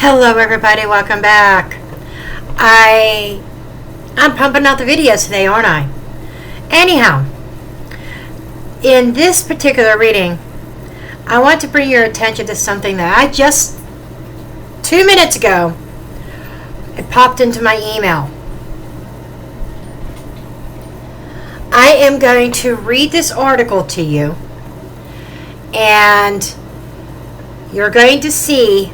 Hello everybody, welcome back. I'm pumping out the videos today, aren't I? Anyhow, in this particular reading, I want to bring your attention to something that I just 2 minutes ago, it popped into my email. I am going to read this article to you, and you're going to see.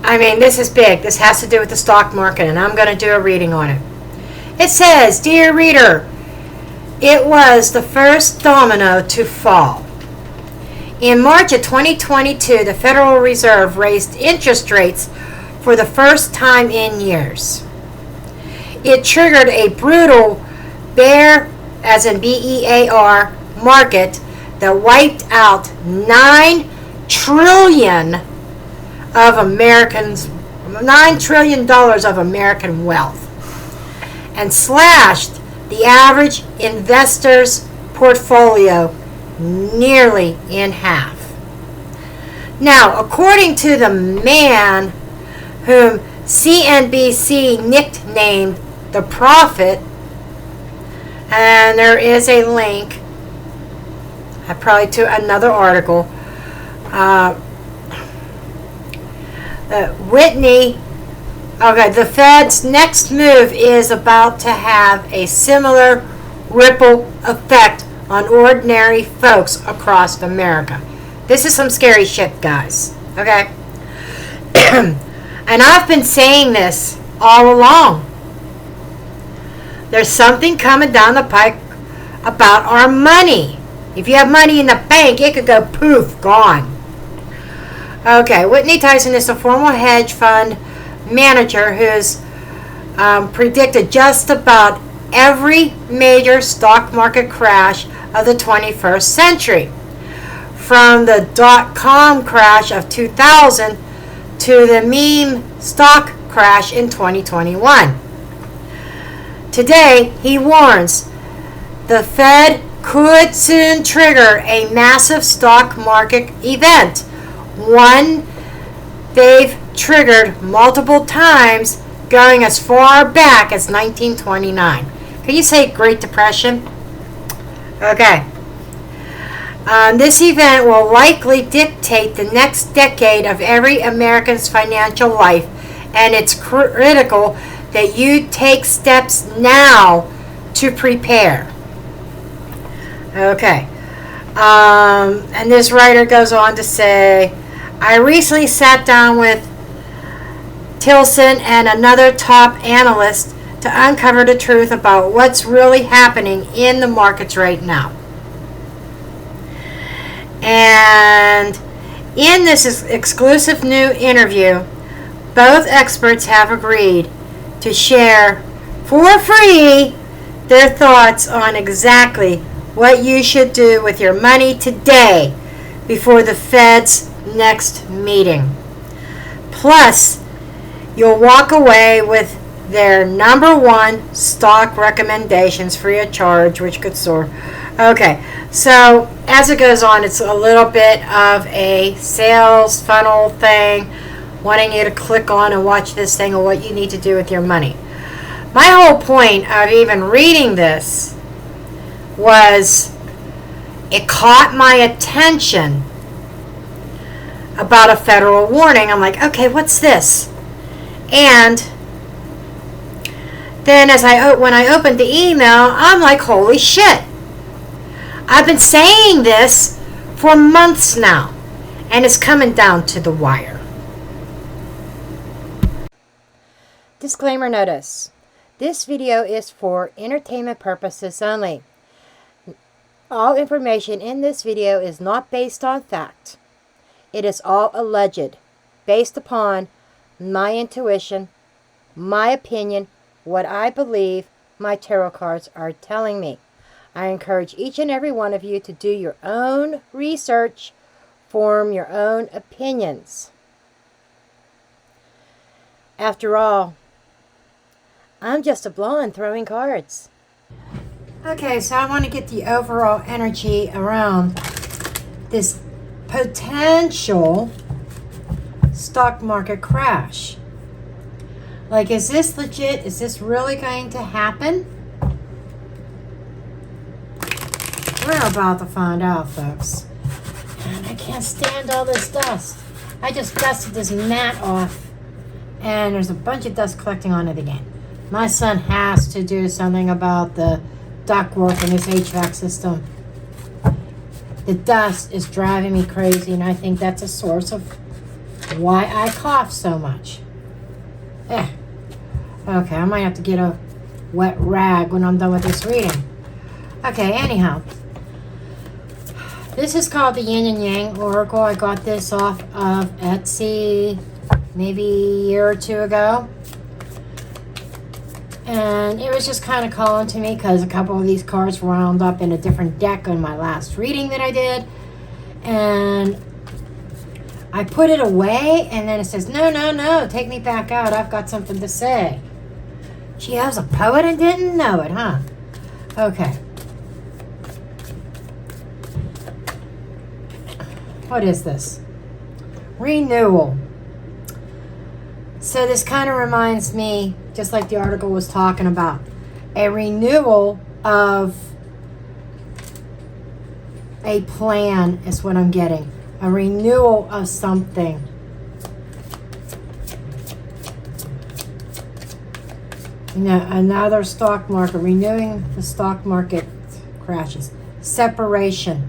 I mean, this is big. This has to do with the stock market, and I'm going to do a reading on it. It says, "Dear reader, it was the first domino to fall. In March of 2022, the Federal Reserve raised interest rates for the first time in years. It triggered a brutal bear, as in B-E-A-R, market that wiped out $9 trillion of $9 trillion of American wealth and slashed the average investor's portfolio nearly in half." Now, according to the man whom CNBC nicknamed the Prophet, and there is a link probably to another article, the Fed's next move is about to have a similar ripple effect on ordinary folks across America. This is some scary shit, guys. Okay? And I've been saying this all along. There's something coming down the pike about our money. If you have money in the bank, it could go poof, gone. Okay, Whitney Tyson is a former hedge fund manager who's predicted just about every major stock market crash of the 21st century, from the dot-com crash of 2000 to the meme stock crash in 2021. Today, he warns the Fed could soon trigger a massive stock market event, one they've triggered multiple times, going as far back as 1929. Can you say Great Depression? Okay. This event will likely dictate the next decade of every American's financial life, and it's critical that you take steps now to prepare. Okay. And this writer goes on to say, "I recently sat down with Tilson and another top analyst to uncover the truth about what's really happening in the markets right now. And in this exclusive new interview, both experts have agreed to share for free their thoughts on exactly what you should do with your money today before the Fed's next meeting. Plus, you'll walk away with their number one stock recommendations free of charge, which could soar." Okay, so as it goes on, it's a little bit of a sales funnel thing, wanting you to click on and watch this thing on what you need to do with your money. My whole point of even reading this was it caught my attention about a federal warning. I'm like, okay, what's this? And then when I opened the email, I'm like, holy shit. I've been saying this for months now, and it's coming down to the wire. Disclaimer notice. This video is for entertainment purposes only. All information in this video is not based on fact. It is all alleged, based upon my intuition, my opinion, what I believe my tarot cards are telling me. I encourage each and every one of you to do your own research, form your own opinions. After all, I'm just a blonde throwing cards. Okay, so I want to get the overall energy around this potential stock market crash. Like, is this legit? Is this really going to happen? We're about to find out, folks. And I can't stand all this dust. I just dusted this mat off, and there's a bunch of dust collecting on it again. My son has to do something about the ductwork in his HVAC system. The dust is driving me crazy, and I think that's a source of why I cough so much. Okay, I might have to get a wet rag when I'm done with this reading. Okay, anyhow. This is called the Yin and Yang Oracle. I got this off of Etsy maybe a year or two ago. And it was just kind of calling to me because a couple of these cards wound up in a different deck on my last reading that I did. And I put it away, and then it says, no, take me back out. I've got something to say. Gee, I was a poet and didn't know it, huh? Okay. What is this? Renewal. So this kind of reminds me, just like the article was talking about, a renewal of a plan is what I'm getting. A renewal of something. Another stock market, renewing the stock market crashes. Separation.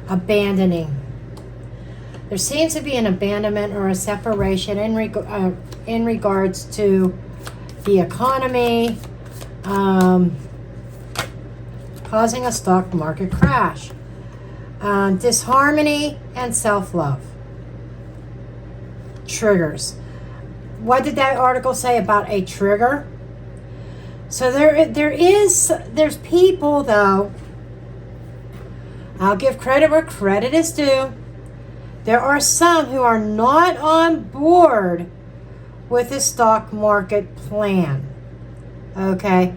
Abandoning. There seems to be an abandonment or a separation in regards to the economy, causing a stock market crash. Disharmony and self-love. Triggers. What did that article say about a trigger? So there's people, though. I'll give credit where credit is due. There are some who are not on board with the stock market plan. Okay?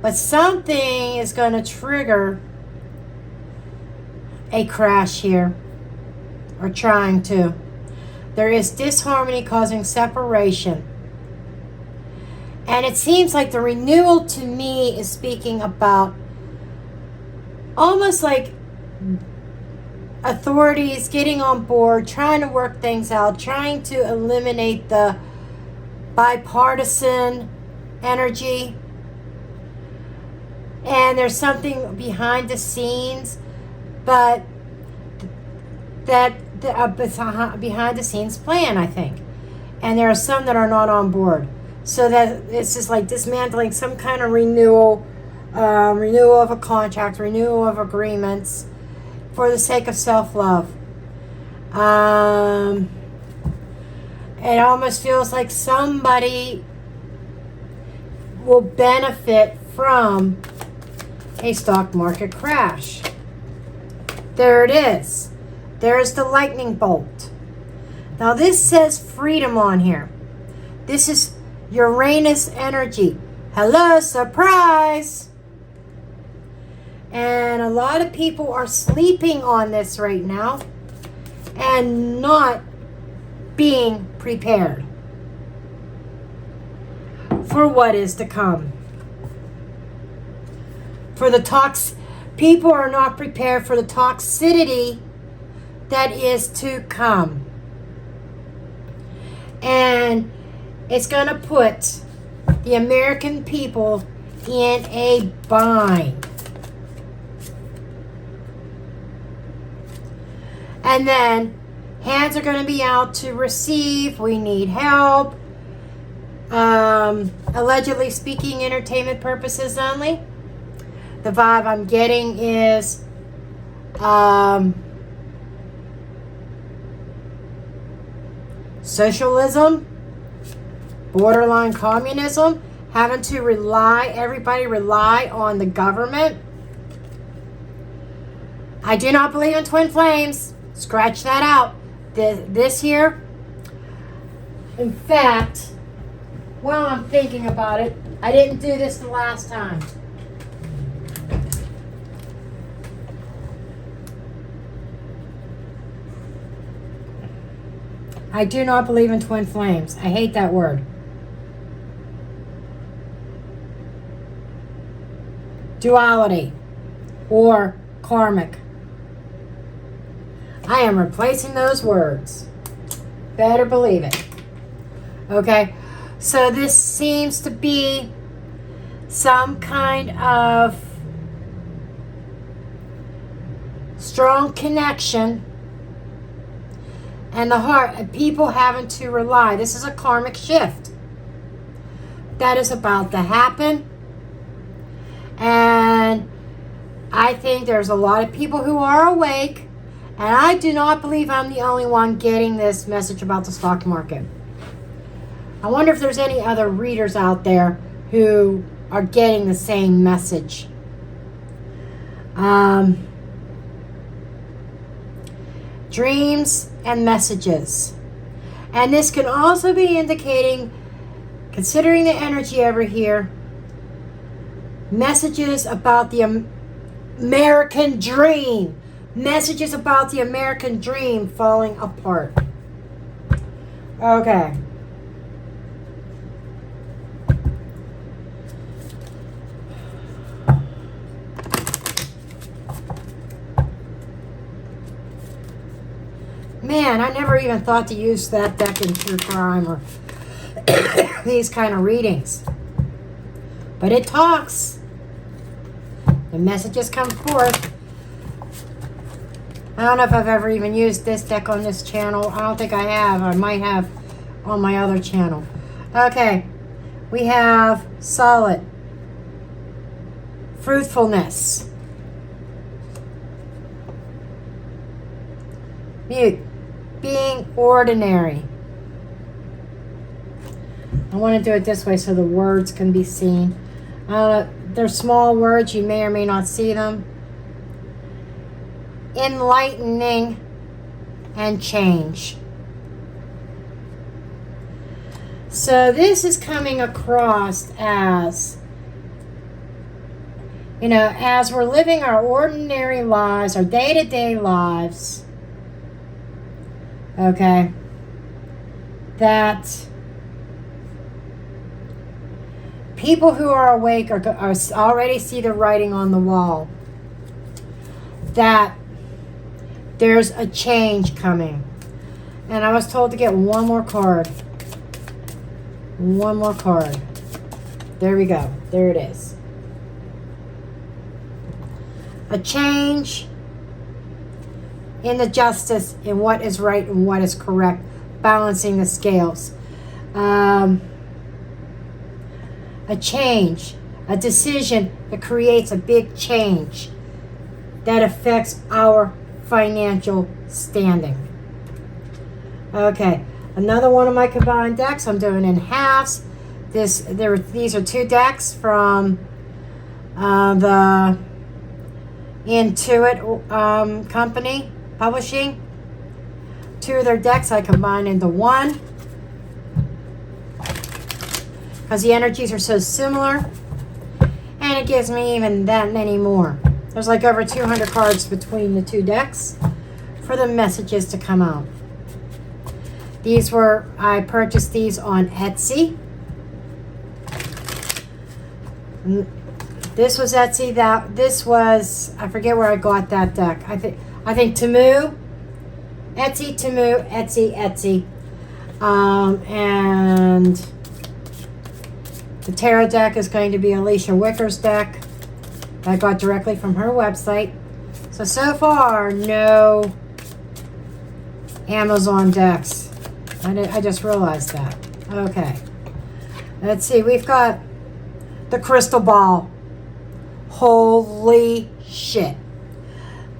But something is going to trigger a crash here. Or trying to. There is disharmony causing separation. And it seems like the renewal to me is speaking about almost like authorities getting on board, trying to work things out, trying to eliminate the bipartisan energy. And there's something behind the scenes, but behind the scenes plan, I think. And there are some that are not on board. So that it's just like dismantling some kind of renewal of a contract, renewal of agreements for the sake of self-love. It almost feels like somebody will benefit from a stock market crash. There it is. There's the lightning bolt. Now this says freedom on here. This is Uranus energy. Hello, surprise! And a lot of people are sleeping on this right now and not being prepared for what is to come. People are not prepared for the toxicity that is to come. And it's going to put the American people in a bind. And then hands are going to be out to receive. We need help. Allegedly speaking, entertainment purposes only. The vibe I'm getting is socialism, borderline communism, having to everybody rely on the government. I do not believe in twin flames. Scratch that out. This here, in fact, while I'm thinking about it, I didn't do this the last time. I do not believe in twin flames. I hate that word. Duality or karmic. I am replacing those words. Better believe it. Okay, so this seems to be some kind of strong connection and the heart of people having to rely. This is a karmic shift that is about to happen. And I think there's a lot of people who are awake, and I do not believe I'm the only one getting this message about the stock market. I wonder if there's any other readers out there who are getting the same message. Dreams and messages. And this can also be indicating, considering the energy over here, messages about the American dream. Messages about the American dream falling apart. Okay. Man, I never even thought to use that deck in true crime or these kind of readings. But it talks. The messages come forth. I don't know if I've ever even used this deck on this channel. I don't think I have. I might have on my other channel. Okay. We have solid. Fruitfulness. Mute. Being ordinary. I want to do it this way so the words can be seen. They're small words. You may or may not see them. Enlightening and change. So this is coming across as, you know, as we're living our ordinary lives, our day-to-day lives, okay, that people who are awake are already see the writing on the wall, that there's a change coming. And I was told to get one more card. One more card. There we go. There it is. A change in the justice, in what is right and what is correct, balancing the scales. A change, a decision that creates a big change that affects our financial standing. Okay, another one of my combined decks. I'm doing in halves. These are two decks from the Intuit company publishing. Two of their decks I combined into one because the energies are so similar, and it gives me even that many more. There's like over 200 cards between the two decks for the messages to come out. I purchased these on Etsy. This was Etsy. This was, I forget where I got that deck. I think Temu. Etsy. And the tarot deck is going to be Alicia Wicker's deck that I got directly from her website. So far, no Amazon decks. I just realized that. Okay. Let's see. We've got the crystal ball. Holy shit.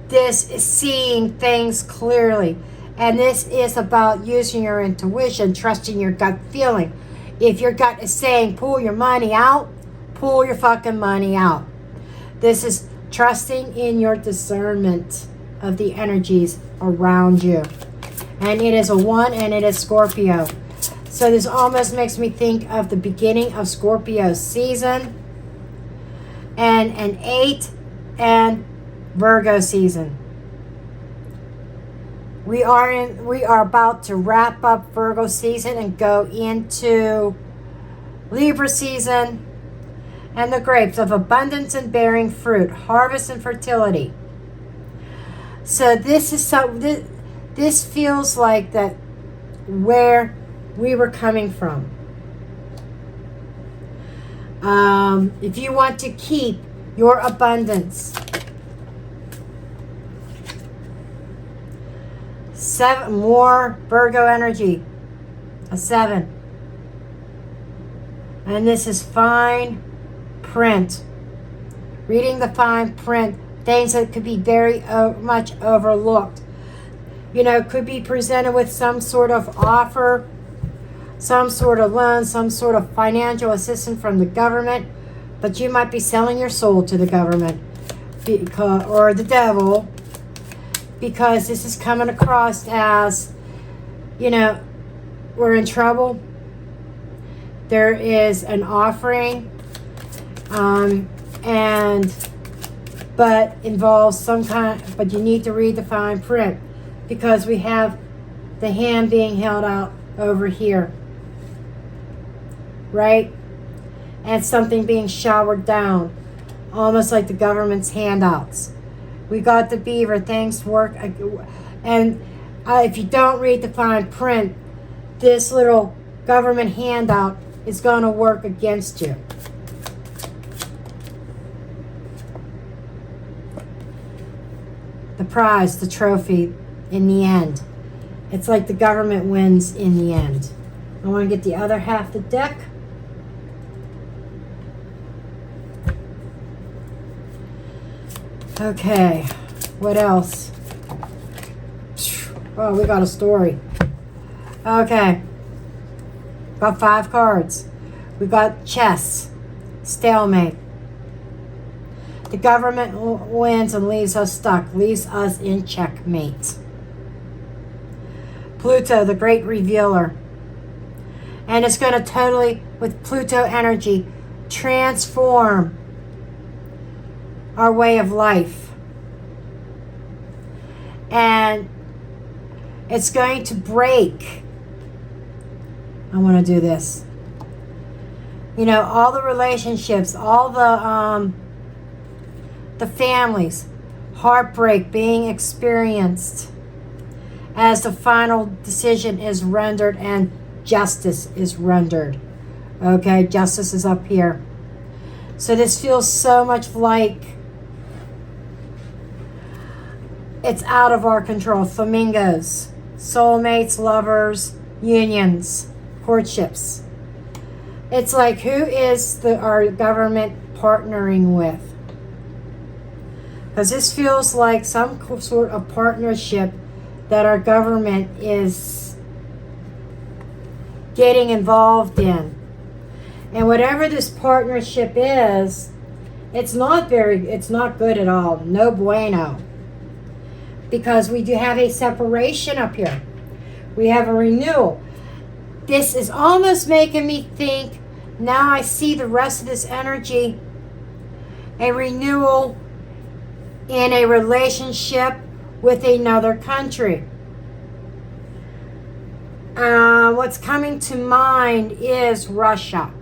This is seeing things clearly. And this is about using your intuition, trusting your gut feeling. If your gut is saying pull your money out, pull your fucking money out. This is trusting in your discernment of the energies around you. And it is a 1 and it is Scorpio. So this almost makes me think of the beginning of Scorpio season and an 8 and Virgo season. We are about to wrap up Virgo season and go into Libra season, and the grapes of abundance and bearing fruit, harvest and fertility. So this is this feels like that where we were coming from. If you want to keep your abundance, 7 more Virgo energy, a 7. And this is fine print. Reading the fine print, things that could be very much overlooked. You know, could be presented with some sort of offer, some sort of loan, some sort of financial assistance from the government, but you might be selling your soul to the government or the devil, because this is coming across as, you know, we're in trouble. There is an offering, but involves some kind, but you need to read the fine print, because we have the hand being held out over here, right? And something being showered down, almost like the government's handouts. We got the beaver, things work, and if you don't read the fine print, this little government handout is going to work against you. The prize, the trophy, in the end. It's like the government wins in the end. I want to get the other half of the deck. Okay, what else? Oh, we got a story. Okay, got 5 cards. We got chess, stalemate. The government wins and leaves us stuck, leaves us in checkmate. Pluto, the great revealer. And it's going to totally, with Pluto energy, transform our way of life. And it's going to break. I want to do this. You know, all the relationships, all the families, heartbreak being experienced as the final decision is rendered and justice is rendered. Okay, justice is up here. So this feels so much like it's out of our control. Flamingos, soulmates, lovers, unions, courtships. It's like, who is our government partnering with? Because this feels like some sort of partnership that our government is getting involved in. And whatever this partnership is, it's not good at all. No bueno. Because we do have a separation up here. We have a renewal. This is almost making me think, now I see the rest of this energy, a renewal in a relationship with another country. What's coming to mind is Russia.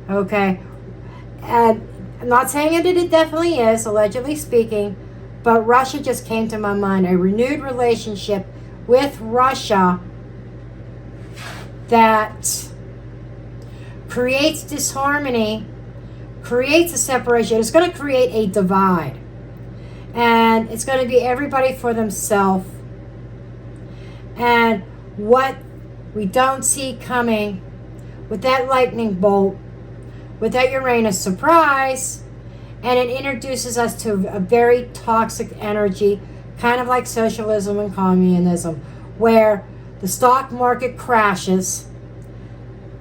Okay. And I'm not saying that it definitely is, allegedly speaking, but Russia just came to my mind. A renewed relationship with Russia that creates disharmony, creates a separation. It's going to create a divide. And it's going to be everybody for themselves. And what we don't see coming with that lightning bolt, with that Uranus surprise, and it introduces us to a very toxic energy, kind of like socialism and communism, where the stock market crashes,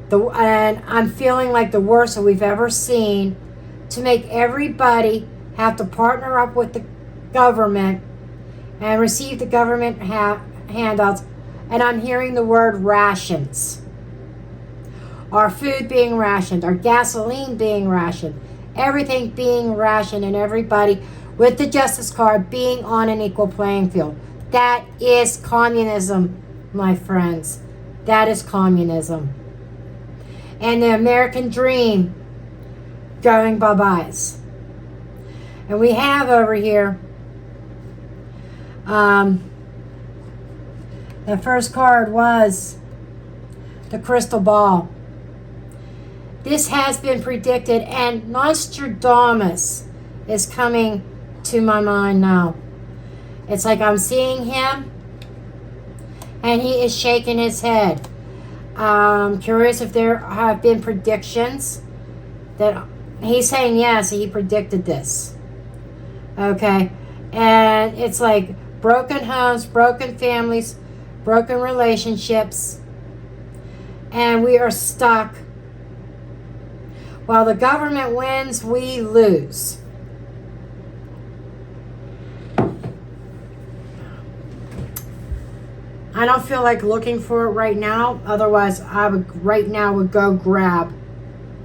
and I'm feeling like the worst that we've ever seen, to make everybody have to partner up with the government and receive the government handouts. And I'm hearing the word rations. Our food being rationed, our gasoline being rationed, everything being rationed, and everybody with the justice card being on an equal playing field. That is communism, my friends. That is communism. And the American dream going bye-byes. And we have over here, the first card was the crystal ball. This has been predicted, and Nostradamus is coming to my mind now. It's like I'm seeing him, and he is shaking his head. I'm curious if there have been predictions that he's saying yes, he predicted this. Okay, and it's like broken homes, broken families, broken relationships, and we are stuck. While the government wins, we lose. I don't feel like looking for it right now. Otherwise, I would right now would go grab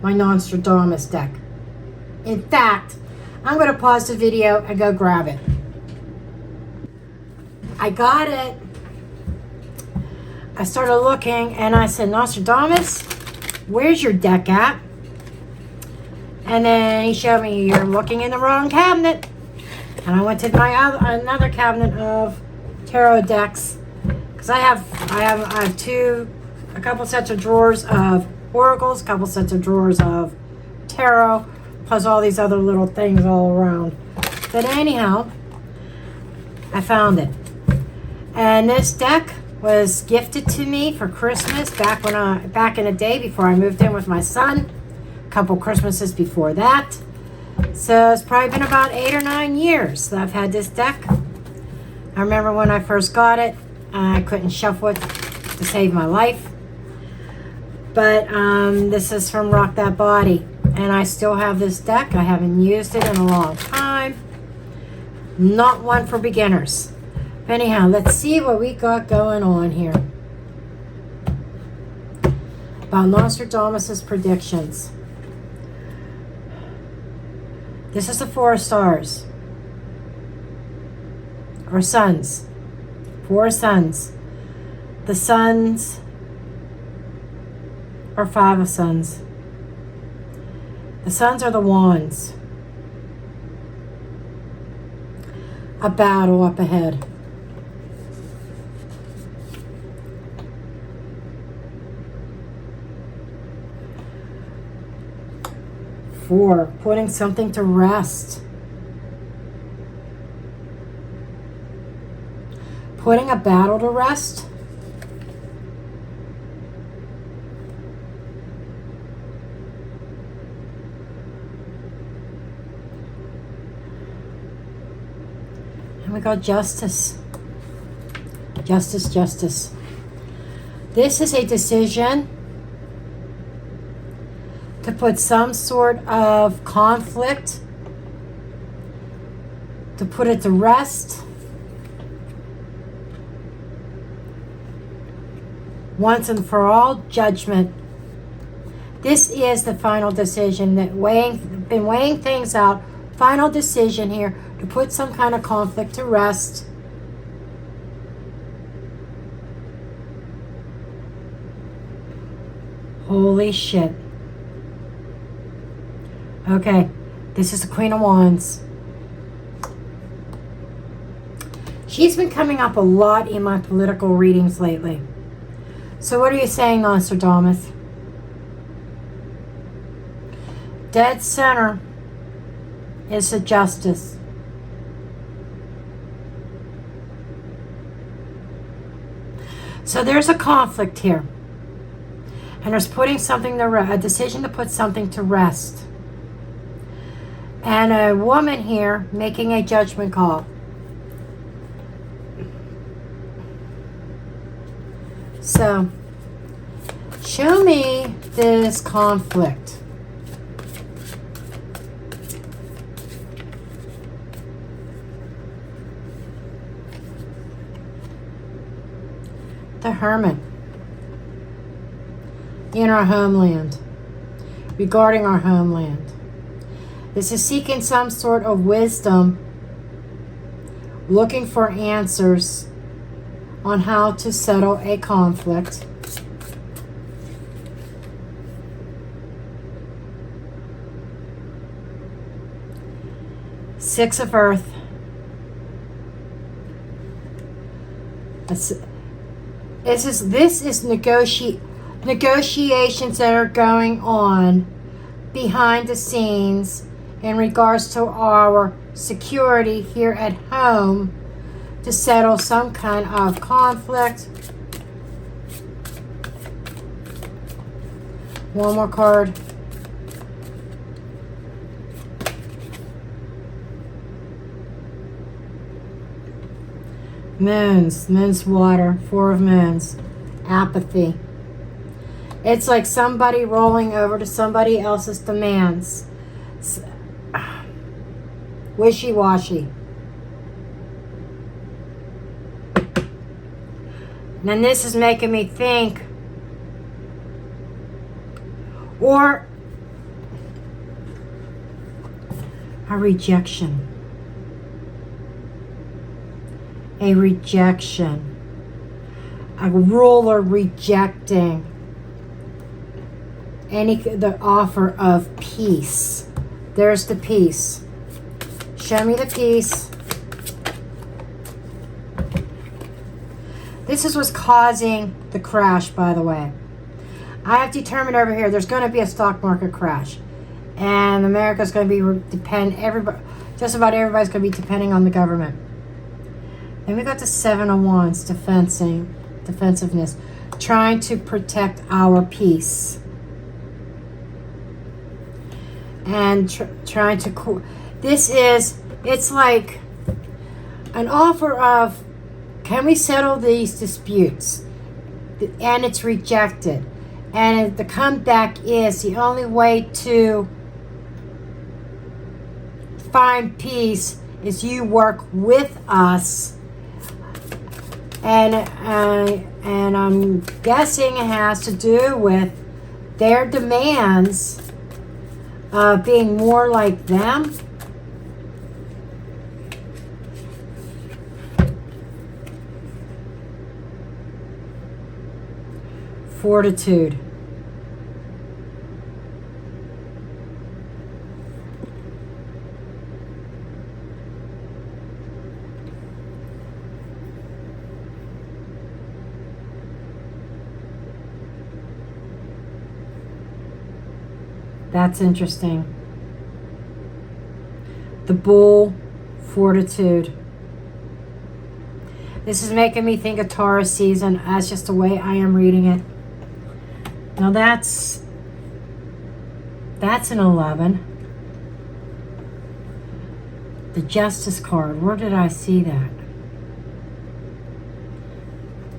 my Nostradamus deck. In fact, I'm going to pause the video and go grab it. I got it. I started looking and I said, Nostradamus, where's your deck at? And then he showed me, you're looking in the wrong cabinet. And I went to my another cabinet of tarot decks. Because I have a couple sets of drawers of oracles, a couple sets of drawers of tarot, plus all these other little things all around. But anyhow, I found it. And this deck was gifted to me for Christmas back in the day before I moved in with my son. A couple Christmases before that. So it's probably been about 8 or 9 years that I've had this deck. I remember when I first got it, I couldn't shuffle it to save my life. But this is from Rock That Body. And I still have this deck. I haven't used it in a long time. Not one for beginners. But anyhow, let's see what we got going on here. About Nostradamus' predictions. This is the 4 stars. Or suns. 4 suns. The suns are 5 of suns. The suns are the wands. A battle up ahead. For putting something to rest. Putting a battle to rest. And we got justice. Justice, justice. This is a decision to put some sort of conflict, to put it to rest. Once and for all, judgment. This is the final decision that been weighing things out. Final decision here to put some kind of conflict to rest. Holy shit. Okay, this is the Queen of Wands. She's been coming up a lot in my political readings lately. So what are you saying, Nostradamus? Dead center is the justice. So there's a conflict here. And there's putting something to rest, a decision to put something to rest. And a woman here making a judgment call. So, show me this conflict. The Hermit. In our homeland. Regarding our homeland. This is seeking some sort of wisdom. Looking for answers. on how to settle a conflict. Six of Earth. This is negotiations that are going on behind the scenes in regards to our security here at home to settle some kind of conflict. One more card. Moon's water, Four of Moons, apathy. It's like somebody rolling over to somebody else's demands. Wishy-washy. And this is making me think, or a rejection. A rejection. A ruler rejecting the offer of peace. There's the peace. Show me the peace. This is what's causing the crash, by the way. I have determined over here there's going to be a stock market crash. And America's going to be just about everybody's going to be depending on the government. Then we got the Seven of Wands, defensiveness, trying to protect our peace. And trying to, it's like an offer of, can we settle these disputes? And it's rejected. And the comeback is the only way to find peace is you work with us. And I'm guessing it has to do with their demands of being more like them. Fortitude. That's interesting. The Bull, fortitude. This is making me think of Taurus season. That's just the way I am reading it. Now that's an 11. The Justice card. Where did I see that?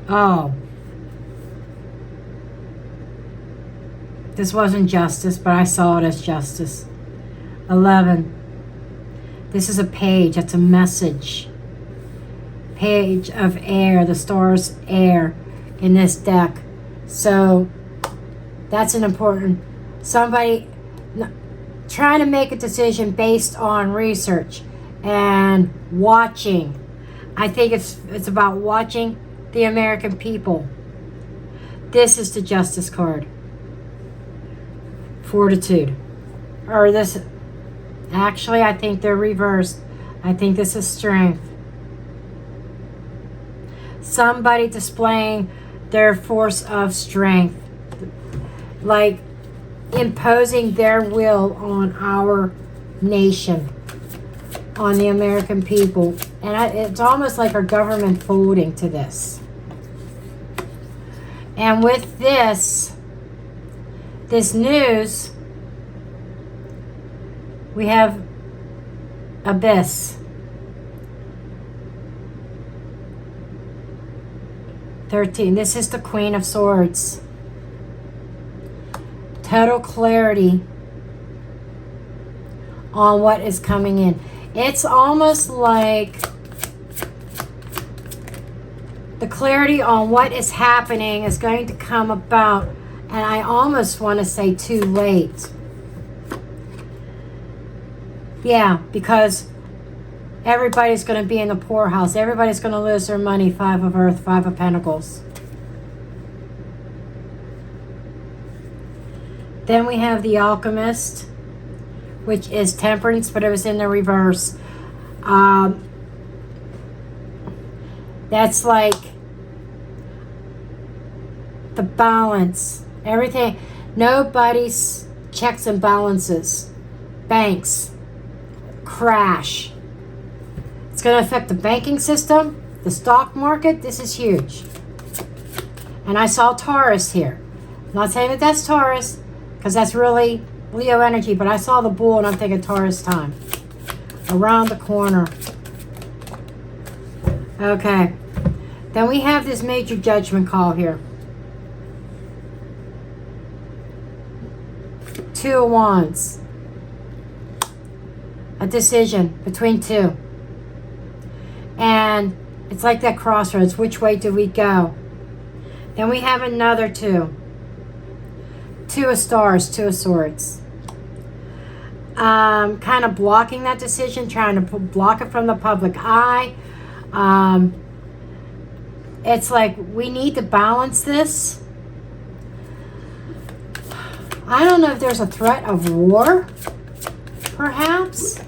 Oh. This wasn't justice, but I saw it as justice. 11. This is a page. That's a message. Page of air. The stars air in this deck. So that's an important, somebody trying to make a decision based on research and watching. I think it's about watching the American people. This is the Justice card. Fortitude. Or this, actually I think they're reversed. I think this is strength. Somebody displaying their force of strength. Like imposing their will on our nation, on the American people. And it's almost like our government folding to this. And with this news, we have Abyss. 13. This is the Queen of Swords. Total clarity on what is coming in. It's almost like the clarity on what is happening is going to come about, and I almost want to say too late. Yeah, because Everybody's going to be in the poorhouse. Everybody's going to lose their money. 5 of Earth, 5 of Pentacles. Then we have the Alchemist, which is Temperance, but it was in the reverse. That's like the balance. Everything. Nobody's checks and balances. Banks. Crash. It's going to affect the banking system, the stock market. This is huge. And I saw Taurus here. I'm not saying that that's Taurus, because that's really Leo energy, but I saw the bull and I'm thinking Taurus time. Around the corner. Okay. Then we have this major judgment call here. 2 of Wands. A decision between two. And it's like that crossroads. Which way do we go? Then we have another 2. 2 of Stars, 2 of Swords. Kind of blocking that decision, trying to block it from the public eye. It's like we need to balance this. I don't know if there's a threat of war, perhaps.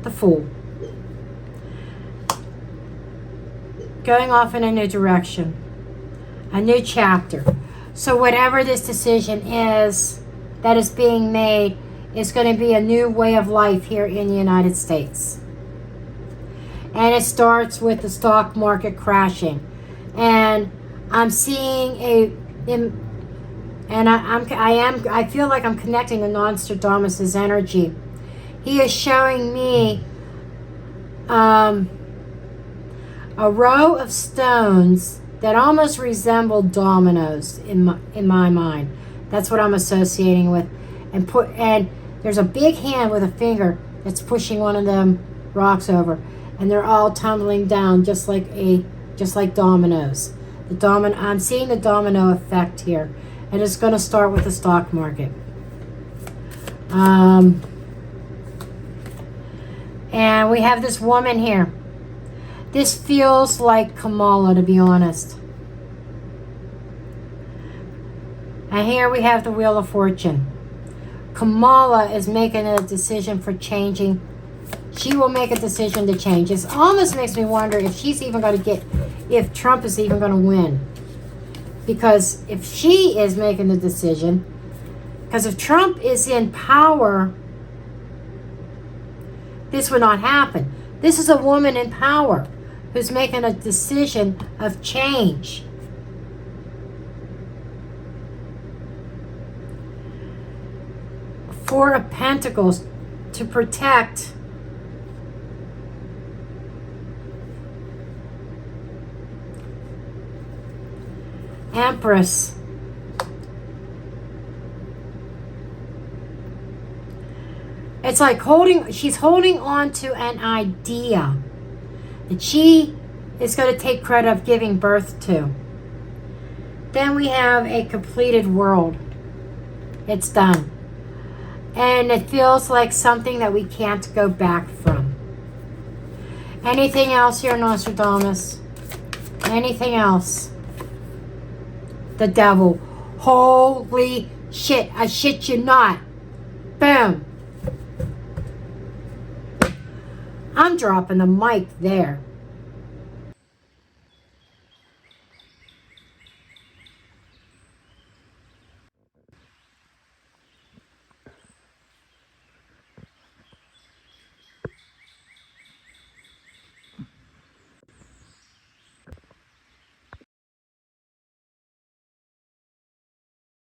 The Fool. Going off in a new direction. A new chapter. So whatever this decision is that is being made is going to be a new way of life here in the United States. And it starts with the stock market crashing. And I'm seeing I feel like I'm connecting to Nostradamus' energy. He is showing me a row of stones that almost resemble dominoes in my mind. That's what I'm associating with. And there's a big hand with a finger that's pushing one of them rocks over, and they're all tumbling down just like dominoes. I'm seeing the domino effect here, and it's going to start with the stock market. And we have this woman here. This feels like Kamala, to be honest. And here we have the Wheel of Fortune. Kamala is making a decision for changing. She will make a decision to change. It almost makes me wonder if she's even going to if Trump is even going to win. Because if she is making the decision, because if Trump is in power, this would not happen. This is a woman in power who's making a decision of change. Four of Pentacles to protect Empress. It's like she's holding on to an idea that she is going to take credit of giving birth to. Then we have a completed world. It's done. And it feels like something that we can't go back from. Anything else here, Nostradamus? Anything else? The Devil. Holy shit. I shit you not. Boom. I'm dropping the mic there.